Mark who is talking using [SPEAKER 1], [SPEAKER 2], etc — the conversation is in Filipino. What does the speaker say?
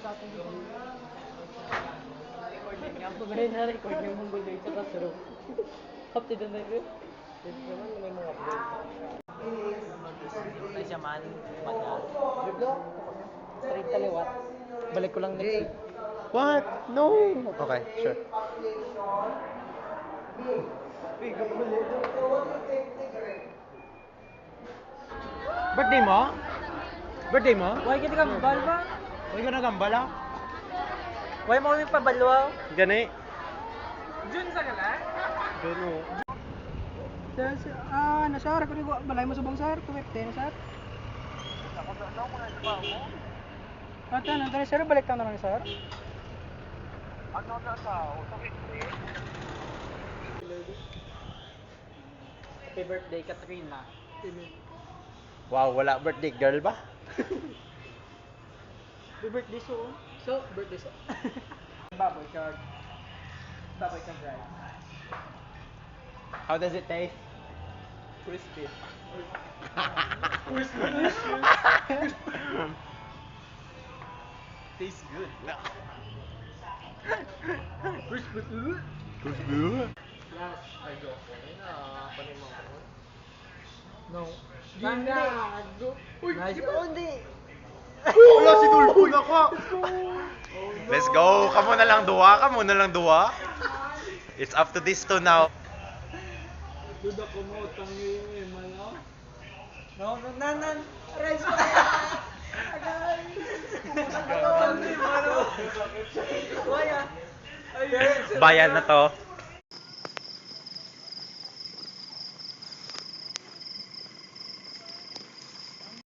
[SPEAKER 1] Nga po ganun na record yung mong guloy sa classroom. Kapti doon na yun. Hindi naman may mga upload. Ay siya man, mata. Straight kaliwat. Balik ko lang next week.
[SPEAKER 2] What? No! Okay, sure. Birthday mo? Birthday mo?
[SPEAKER 1] Why kita ka bal ba?
[SPEAKER 2] Huwag ka nagambal ah.
[SPEAKER 1] Why mo kami pabalwa?
[SPEAKER 2] Gani.
[SPEAKER 1] Jun sa kala?
[SPEAKER 2] Gano.
[SPEAKER 1] Nasar ko nigo balay mo subong sar, tuwipte na sar. Ate, nandun sir, balik ka na lang sir. Ano na sa tuwipte? Happy birthday, Katrina.
[SPEAKER 2] Wow, wala birthday girl ba?
[SPEAKER 1] Happy birthday so. So, birthday so. Baboy ka. Baboy ka drive.
[SPEAKER 2] How does it taste?
[SPEAKER 1] Crispy. Tastes good. Crispy. Yes, I go for it. No. Ginago. Uy, nice. Hindi.
[SPEAKER 2] Wala si Tulfo na ka! Let's go! Kamo na lang duwa, kamo na lang duwa. It's up to this two now.
[SPEAKER 1] Duda ko mo, tangi yung malaw. No, nanan. Rice ko. Agay. Hindi mo, ano? Waya.
[SPEAKER 2] Bayan na to.